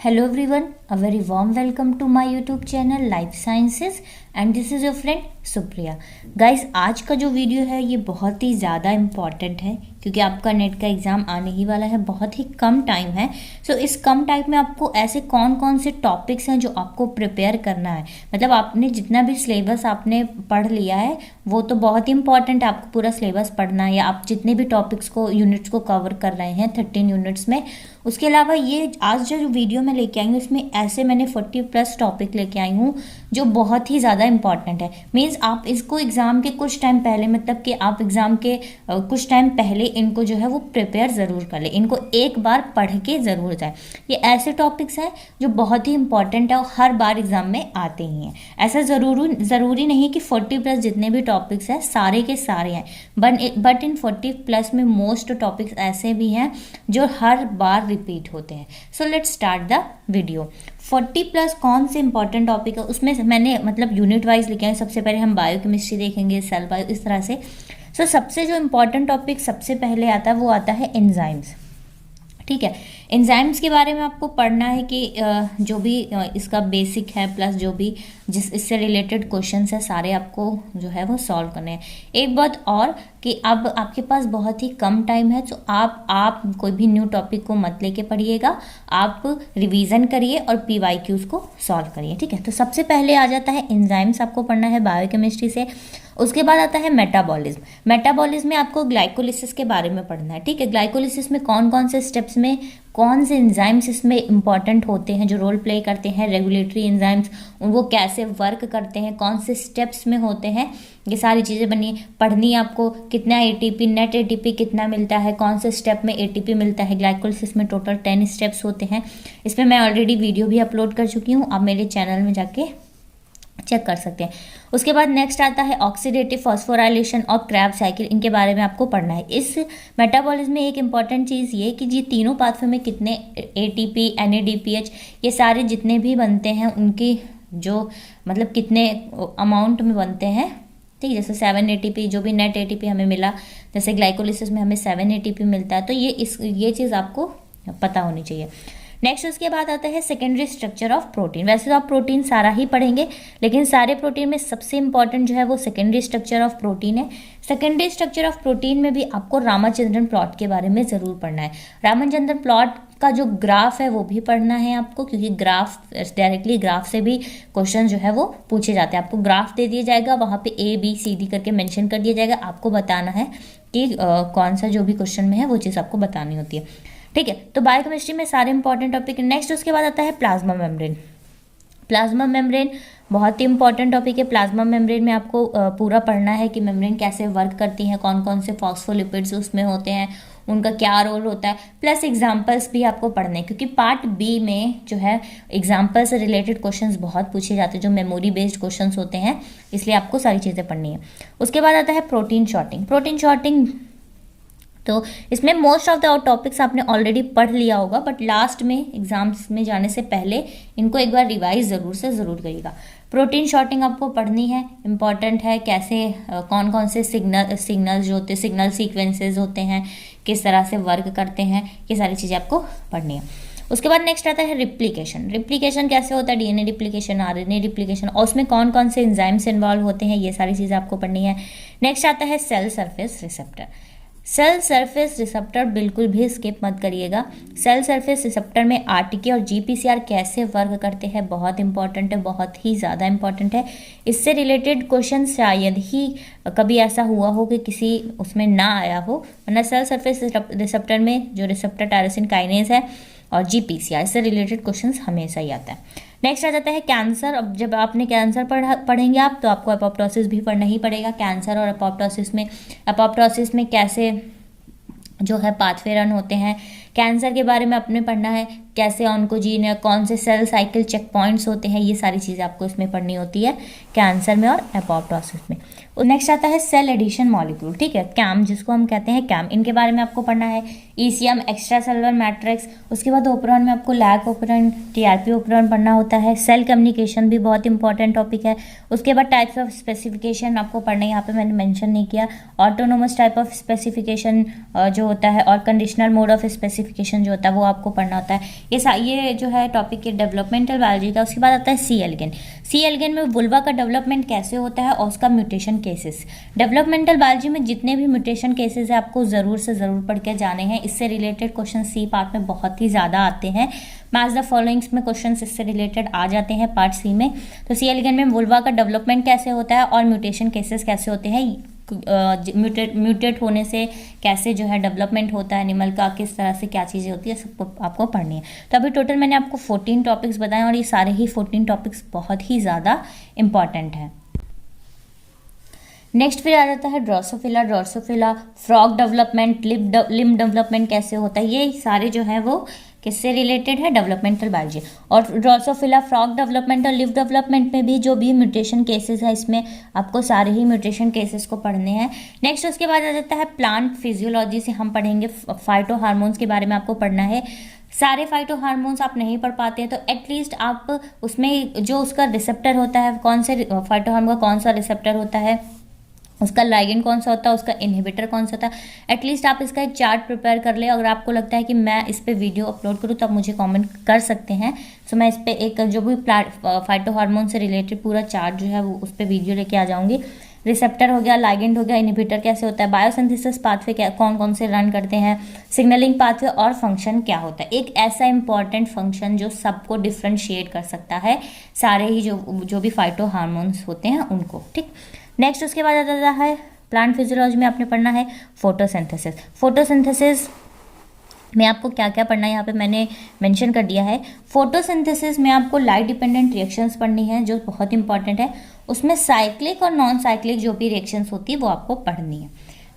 Hello everyone, a very warm welcome to my YouTube channel Life Sciences and this is your friend Supriya. Guys, आज का जो video है ये बहुत ही ज़्यादा इम्पॉर्टेंट है क्योंकि आपका नेट का एग्ज़ाम आने ही वाला है, बहुत ही कम टाइम है। सो इस कम टाइम में आपको ऐसे कौन कौन से टॉपिक्स हैं जो आपको प्रिपेयर करना है। मतलब आपने जितना भी सिलेबस आपने पढ़ लिया है वो तो बहुत ही इंपॉर्टेंट है, आपको पूरा सिलेबस पढ़ना है या आप जितने भी टॉपिक्स को यूनिट्स को कवर कर रहे हैं 13 यूनिट्स में। उसके अलावा ये आज जो वीडियो मैं लेके आई हूँ इसमें ऐसे मैंने 40+ टॉपिक लेके आई हूँ जो बहुत ही ज़्यादा इंपॉर्टेंट है। मीन्स आप इसको एग्ज़ाम के कुछ टाइम पहले, मतलब कि आप एग्ज़ाम के कुछ टाइम पहले इनको जो है वो प्रिपेयर ज़रूर कर लें, इनको एक बार पढ़ के ज़रूर जाए। ये ऐसे टॉपिक्स हैं जो बहुत ही इंपॉर्टेंट है और हर बार एग्ज़ाम में आते ही हैं। ऐसा ज़रूरी नहीं कि 40+ जितने भी टॉपिक्स हैं सारे के सारे हैं, बट इन 40+ में मोस्ट टॉपिक्स ऐसे भी हैं जो हर बार रिपीट होते हैं। So let's start the video. 40+ कौन से इंपॉर्टेंट टॉपिक है उसमें मैंने मतलब यूनिट वाइज लिखे हैं। सबसे पहले हम बायोकेमिस्ट्री देखेंगे, सेल बायो, इस तरह से। सो सबसे जो इम्पोर्टेंट टॉपिक सबसे पहले आता है वो आता है एंजाइम्स। ठीक है, एंजाइम्स के बारे में आपको पढ़ना है कि जो भी इसका बेसिक है प्लस जो भी इससे रिलेटेड क्वेश्चंस है सारे आपको जो है वो सॉल्व करने हैं। एक बात और कि अब आपके पास बहुत ही कम टाइम है, तो आप कोई भी न्यू टॉपिक को मत लेके पढ़िएगा, आप रिवीजन करिए और PYQs को सॉल्व करिए। ठीक है, तो सबसे पहले आ जाता है एंजाइम्स, आपको पढ़ना है बायोकेमिस्ट्री से। उसके बाद आता है मेटाबॉलिज्म। मेटाबॉलिज्म में आपको ग्लाइकोलिसिस के बारे में पढ़ना है। ठीक है, ग्लाइकोलिसिस में कौन कौन से स्टेप्स में कौन से एंजाइम्स इसमें इंपॉर्टेंट होते हैं जो रोल प्ले करते हैं, रेगुलेटरी एंजाइम्स, वो कैसे वर्क करते हैं, कौन से स्टेप्स में होते हैं, ये सारी चीज़ें पढ़नी है आपको। कितना ATP, नेट ATP कितना मिलता है, कौन से स्टेप में ATP मिलता है। ग्लाइकोलिसिस में टोटल 10 स्टेप्स होते हैं। इसमें मैं ऑलरेडी वीडियो भी अपलोड कर चुकी हूँ, आप मेरे चैनल में जाके चेक कर सकते हैं। उसके बाद नेक्स्ट आता है ऑक्सीडेटिव फॉस्फोराइलेशन और क्रैब साइकिल, इनके बारे में आपको पढ़ना है। इस मेटाबॉलिज्म में एक इंपॉर्टेंट चीज़ ये कि ये तीनों पाथवे में कितने ATP, NADPH, ये सारे जितने भी बनते हैं उनकी जो मतलब कितने अमाउंट में बनते हैं। ठीक है, जैसे 7 ATP जो भी नेट ATP हमें मिला, जैसे ग्लाइकोलिसिस में हमें 7 ATP मिलता है, तो ये चीज़ आपको पता होनी चाहिए। नेक्स्ट उसके बाद आता है सेकेंडरी स्ट्रक्चर ऑफ प्रोटीन। वैसे तो आप प्रोटीन सारा ही पढ़ेंगे, लेकिन सारे प्रोटीन में सबसे इंपॉर्टेंट जो है वो सेकेंडरी स्ट्रक्चर ऑफ प्रोटीन है। सेकेंडरी स्ट्रक्चर ऑफ प्रोटीन में भी आपको रामाचंद्रन प्लॉट के बारे में ज़रूर पढ़ना है। रामाचंद्रन प्लॉट का जो ग्राफ है वो भी पढ़ना है आपको, क्योंकि डायरेक्टली ग्राफ से भी क्वेश्चन जो है वो पूछे जाते हैं। आपको ग्राफ दे दिया जाएगा, वहाँ पे ABCD करके मेंशन कर दिया जाएगा, आपको बताना है कि कौन सा जो भी क्वेश्चन में है वो चीज़ आपको बतानी होती है। ठीक है, तो बायोकेमिस्ट्री में सारे इंपॉर्टेंट टॉपिक। नेक्स्ट उसके बाद आता है प्लाज्मा मेम्ब्रेन। प्लाज्मा मेम्ब्रेन बहुत ही इंपॉर्टेंट टॉपिक है। प्लाज्मा मेम्ब्रेन में आपको पूरा पढ़ना है कि मेम्ब्रेन कैसे वर्क करती हैं, कौन कौन से फॉस्फोलिपिड्स उसमें होते हैं, उनका क्या रोल होता है, प्लस एग्जाम्पल्स भी आपको पढ़ने हैं, क्योंकि पार्ट B में जो है एग्जाम्पल से रिलेटेड क्वेश्चंस बहुत पूछे जाते हैं जो मेमोरी बेस्ड क्वेश्चंस होते हैं, इसलिए आपको सारी चीज़ें पढ़नी है। उसके बाद आता है प्रोटीन शॉर्टिंग। प्रोटीन शॉर्टिंग तो इसमें मोस्ट ऑफ द टॉपिक्स आपने ऑलरेडी पढ़ लिया होगा, बट लास्ट में एग्जाम्स में जाने से पहले इनको एक बार रिवाइज ज़रूर करिएगा। प्रोटीन शॉर्टिंग आपको पढ़नी है, इंपॉर्टेंट है। कैसे कौन कौन से सिग्नल्स जो होते हैं, सिग्नल सीक्वेंसेस होते हैं, किस तरह से वर्क करते हैं, ये सारी चीज़ें आपको पढ़नी है। उसके बाद नेक्स्ट आता है रिप्लिकेशन। रिप्लिकेशन कैसे होता है, DNA रिप्लिकेशन, RNA रिप्लिकेशन, और उसमें कौन कौन से एंजाइम्स इन्वॉल्व होते हैं, ये सारी चीज़ें आपको पढ़नी है। नेक्स्ट आता है cell surface receptor. Cell surface receptor बिल्कुल भी स्किप मत करिएगा। सेल सरफेस रिसेप्टर में RTK और GPCR कैसे वर्क करते हैं बहुत इंपॉर्टेंट है, बहुत ही ज़्यादा इंपॉर्टेंट है। इससे रिलेटेड क्वेश्चन शायद ही कभी ऐसा हुआ हो कि किसी उसमें ना आया हो, वरना सेल सरफेस रिसेप्टर में जो रिसेप्टर टायरोसिन काइनेज है और GPCR, इससे रिलेटेड क्वेश्चंस हमेशा ही आता है। नेक्स्ट आ जाता है कैंसर। अब जब आपने कैंसर पढ़ेंगे आप, तो आपको एपोप्टोसिस भी पढ़ना ही पड़ेगा। कैंसर और एपोप्टोसिस में कैसे जो है पाथवे रन होते हैं। कैंसर के बारे में आपने पढ़ना है, कैसे ऑन्कोजीन या कौन से सेल साइकिल चेक पॉइंट्स होते हैं, ये सारी चीज़ें आपको इसमें पढ़नी होती है कैंसर में और एपोप्टोसिस में। नेक्स्ट आता है सेल एडिशन मॉलिक्यूल। ठीक है, कैम जिसको हम कहते हैं कैम, इनके बारे में आपको पढ़ना है। ECM extra cellular matrix. उसके बाद ओपरॉन में आपको लैक ओपरॉन, TRP ओपरॉन पढ़ना होता है। सेल कम्युनिकेशन भी बहुत इंपॉर्टेंट टॉपिक है। उसके बाद टाइप्स ऑफ स्पेसिफिकेशन आपको पढ़ना है, यहाँ पे मैंने मेंशन नहीं किया। ऑटोनोमस टाइप ऑफ स्पेसिफिकेशन जो होता है और conditional mode of specification classification जो होता है वो आपको पढ़ना होता है। ये जो है टॉपिक है डेवलपमेंटल बायोलॉजी का। उसके बाद आता है सी एलिगन। सी एलिगन में वुल्वा का डेवलपमेंट कैसे होता है और उसका म्यूटेशन केसेस। डेवलपमेंटल बायोलॉजी में जितने भी म्यूटेशन केसेस है आपको ज़रूर से ज़रूर पढ़ के जाने हैं। इससे रिलेटेड क्वेश्चन सी पार्ट में बहुत ही ज़्यादा आते हैं। मैच द फॉलोइंग्स में क्वेश्चन इससे रिलेटेड आ जाते हैं पार्ट सी में। तो सी एलिगन में वुल्वा का डेवलपमेंट कैसे होता है और म्यूटेशन केसेस कैसे होते हैं, म्यूटेट होने से कैसे जो है डेवलपमेंट होता है एनिमल का, किस तरह से क्या चीज़ें होती है, सबको आपको पढ़नी है। तो अभी टोटल मैंने आपको 14 टॉपिक्स बताए और ये सारे ही 14 टॉपिक्स बहुत ही ज़्यादा इंपॉर्टेंट हैं। नेक्स्ट फिर आ जाता है Drosophila, frog development, limb development कैसे होता है, ये सारे जो है वो किससे रिलेटेड है, डेवलपमेंटल बायोलॉजी। और ड्रोसोफिला, फ्रॉग डेवलपमेंट और लिव डेवलपमेंट में भी जो भी म्यूटेशन केसेस है इसमें आपको सारे ही म्यूटेशन केसेस को पढ़ने हैं। नेक्स्ट उसके बाद आ जाता है प्लांट फिजियोलॉजी से हम पढ़ेंगे फाइटो हार्मोन्स के बारे में आपको पढ़ना है। सारे फाइटो हार्मोन्स आप नहीं पढ़ पाते हैं तो एटलीस्ट आप उसमें जो उसका रिसेप्टर होता है, कौन से फाइटो हार्मोन का कौन सा रिसेप्टर होता है, उसका लाइगेंड कौन सा होता है, उसका इनहिबिटर कौन सा होता है, एटलीस्ट आप इसका एक चार्ट प्रिपेयर कर ले। अगर आपको लगता है कि मैं इस पे वीडियो अपलोड करूँ तो आप मुझे कमेंट कर सकते हैं। सो मैं इस पे एक जो भी फाइटो हार्मोन से रिलेटेड पूरा चार्ट जो है वो उस पर वीडियो लेके आ जाऊँगी। रिसेप्टर हो गया, लाइगेंड हो गया, इनहिबिटर कैसे होता है, बायोसिंथेसिस पाथवे क्या कौन कौन से रन करते हैं, सिग्नलिंग पाथवे और फंक्शन क्या होता है। एक ऐसा इंपॉर्टेंट फंक्शन जो सबको डिफ्रेंशिएट कर सकता है सारे ही जो भी फाइटो हार्मोन्स होते हैं उनको, ठीक। नेक्स्ट उसके बाद आ जाता है प्लांट फिजियोलॉजी में आपने पढ़ना है फोटोसिंथेसिस। फोटोसिंथेसिस में आपको क्या क्या पढ़ना है यहाँ पे मैंने मेंशन कर दिया है। फोटोसिंथेसिस में आपको लाइट डिपेंडेंट रिएक्शंस पढ़नी है जो बहुत इंपॉर्टेंट है। उसमें साइक्लिक और नॉन साइक्लिक जो भी रिएक्शंस होती है वो आपको पढ़नी है।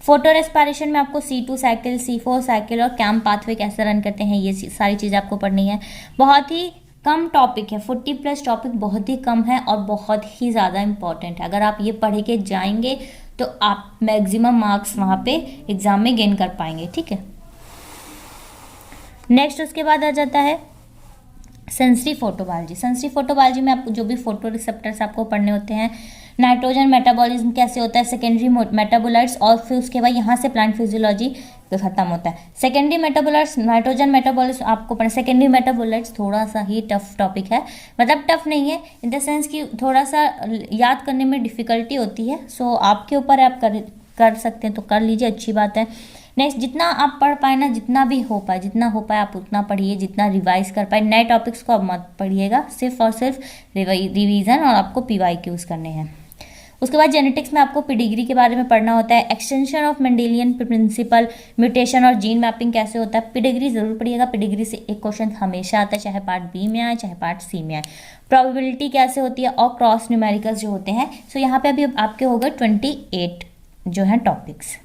फोटो रेस्पिरेशन में आपको C2 साइकिल, C4 साइकिल और कैम पाथवे कैसे रन करते हैं ये सारी चीज़ें आपको पढ़नी है। बहुत ही कम टॉपिक है, 40+ टॉपिक बहुत ही कम है और बहुत ही ज़्यादा इंपॉर्टेंट है। अगर आप ये पढ़ के जाएंगे तो आप मैक्सिमम मार्क्स वहाँ पे एग्जाम में गेन कर पाएंगे, ठीक है। नेक्स्ट उसके बाद आ जाता है सेंसरी फोटोबायोलॉजी। सेंसरी फोटोबायोलॉजी में आपको जो भी फोटो रिसेप्टर्स आपको पढ़ने होते हैं, नाइट्रोजन मेटाबॉलिज्म कैसे होता है, सेकेंडरी मेटाबोलाइट्स, और फिर उसके बाद यहाँ से प्लांट फिजियोलॉजी खत्म होता है। सेकेंडरी मेटाबोलाइट्स, नाइट्रोजन मेटाबॉलिज्म आपको पढ़ना। सेकेंडरी मेटाबोलाइट्स थोड़ा सा ही टफ टॉपिक है, मतलब टफ नहीं है इन द सेंस कि थोड़ा सा याद करने में डिफिकल्टी होती है। सो आपके ऊपर आप कर सकते हैं तो कर लीजिए, अच्छी बात है। नेक्स्ट जितना आप पढ़ पाए ना, जितना हो पाए आप उतना पढ़िए, जितना रिवाइज कर पाए। नए टॉपिक्स को आप मत पढ़िएगा, सिर्फ और सिर्फ रिवीजन और आपको PYQs करने हैं। उसके बाद जेनेटिक्स में आपको पेडिग्री के बारे में पढ़ना होता है, extension of Mendelian principle, mutation और जीन मैपिंग कैसे होता है। पेडिग्री जरूर पढ़िएगा, पेडिग्री से एक क्वेश्चन हमेशा आता है, चाहे पार्ट बी में आए चाहे पार्ट सी में आए। प्रोबेबिलिटी कैसे होती है और क्रॉस न्यूमेरिकल्स जो होते हैं। सो यहाँ पे अभी आपके हो गए 28 जो है टॉपिक्स।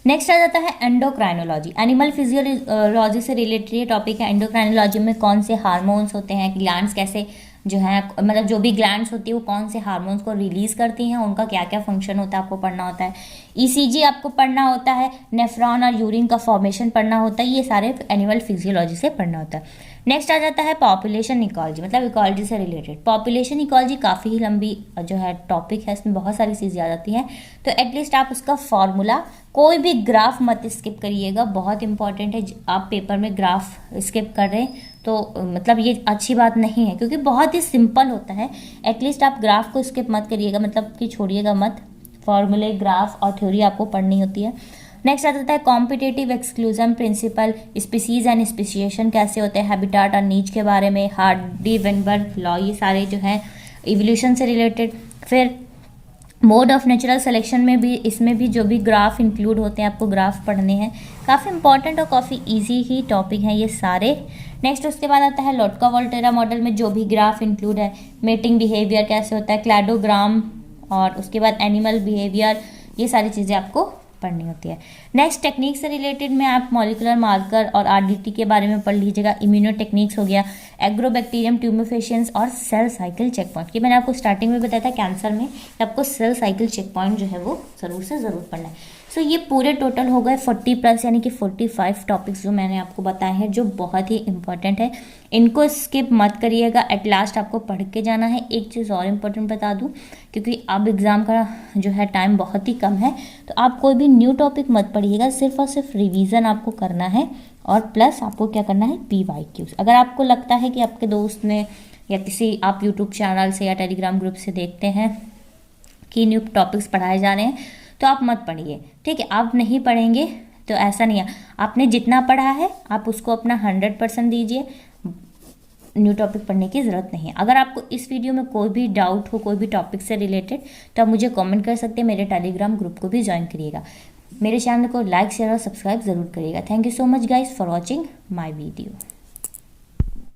नेक्स्ट आ जाता है एंडोक्राइनोलॉजी। एनिमल फिजियोलॉजी से रिलेटेड ये टॉपिक है। एंडोक्राइनोलॉजी में कौन से हार्मोन्स होते हैं, ग्लैंड्स कैसे जो है, मतलब जो भी ग्लैंड्स होती है वो कौन से हार्मोन्स को रिलीज करती हैं, उनका क्या क्या फंक्शन होता है आपको पढ़ना होता है। ECG आपको पढ़ना होता है, नेफ्रॉन और यूरिन का फॉर्मेशन पढ़ना होता है, ये सारे एनिमल फिजियोलॉजी से पढ़ना होता है। नेक्स्ट आ जाता है पॉपुलेशन इकोलॉजी, मतलब इकोलॉजी से रिलेटेड। पॉपुलेशन इकोलॉजी काफ़ी ही लंबी जो है टॉपिक है, इसमें बहुत सारी चीज़ें आ जाती हैं, तो एटलीस्ट आप उसका फॉर्मूला, कोई भी ग्राफ मत स्किप करिएगा, बहुत इंपॉर्टेंट है। आप पेपर में ग्राफ स्किप कर रहे हैं तो मतलब ये अच्छी बात नहीं है, क्योंकि बहुत ही सिंपल होता है। एटलीस्ट आप ग्राफ को स्किप मत करिएगा, मतलब कि छोड़िएगा मत। फॉर्मूले, ग्राफ और थ्योरी आपको पढ़नी होती है। नेक्स्ट आ जाता है competitive exclusion principle, species and speciation कैसे होते हैं, हैबिटाट और नीच के बारे में, हार्डी-वेनबर्ग लॉ, ये सारे जो हैं इवोल्यूशन से रिलेटेड। फिर मोड ऑफ नेचुरल सिलेक्शन में भी, इसमें भी जो भी ग्राफ इंक्लूड होते हैं आपको ग्राफ पढ़ने हैं। काफ़ी इंपॉर्टेंट और काफ़ी इजी ही टॉपिक हैं ये सारे। नेक्स्ट उसके बाद आता है लोटका-वोल्टेरा मॉडल में जो भी ग्राफ इंक्लूड है, मेटिंग बिहेवियर कैसे होता है, क्लैडोग्राम, और उसके बाद एनिमल बिहेवियर, ये सारी चीज़ें आपको पढ़नी होती है। नेक्स्ट टेक्निक से रिलेटेड में आप मॉलिकुलर मार्कर और RDT के बारे में पढ़ लीजिएगा। इम्यूनो टेक्निक्स हो गया, एग्रोबैक्टीरियम ट्यूमेफेशियंस और सेल साइकिल चेक पॉइंट। ये मैंने आपको स्टार्टिंग में बताया था कैंसर में, आपको सेल साइकिल चेक पॉइंट जो है वो ज़रूर से ज़रूर पढ़ना है। सो ये पूरे टोटल हो गए 40+ यानी कि 45 टॉपिक्स जो मैंने आपको बताए हैं, जो बहुत ही इंपॉर्टेंट है। इनको स्किप मत करिएगा, एट लास्ट आपको पढ़ के जाना है। एक चीज़ और इम्पोर्टेंट बता दूं, क्योंकि अब एग्ज़ाम का जो है टाइम बहुत ही कम है, तो आप कोई भी न्यू टॉपिक मत पढ़िएगा, सिर्फ और सिर्फ रिवीजन आपको करना है। और प्लस आपको क्या करना है, PYQs। अगर आपको लगता है कि आपके दोस्त ने या किसी आप यूट्यूब चैनल से या टेलीग्राम ग्रुप से देखते हैं कि न्यू टॉपिक्स पढ़ाए जा रहे हैं, तो आप मत पढ़िए, ठीक है। आप नहीं पढ़ेंगे तो ऐसा नहीं है, आपने जितना पढ़ा है आप उसको अपना 100% दीजिए, न्यू टॉपिक पढ़ने की ज़रूरत नहीं है। अगर आपको इस वीडियो में कोई भी डाउट हो, कोई भी टॉपिक से रिलेटेड, तो आप मुझे कमेंट कर सकते हैं। मेरे टेलीग्राम ग्रुप को भी ज्वाइन करिएगा। मेरे चैनल को लाइक, शेयर और सब्सक्राइब ज़रूर करिएगा। Thank you so much guys for watching my video.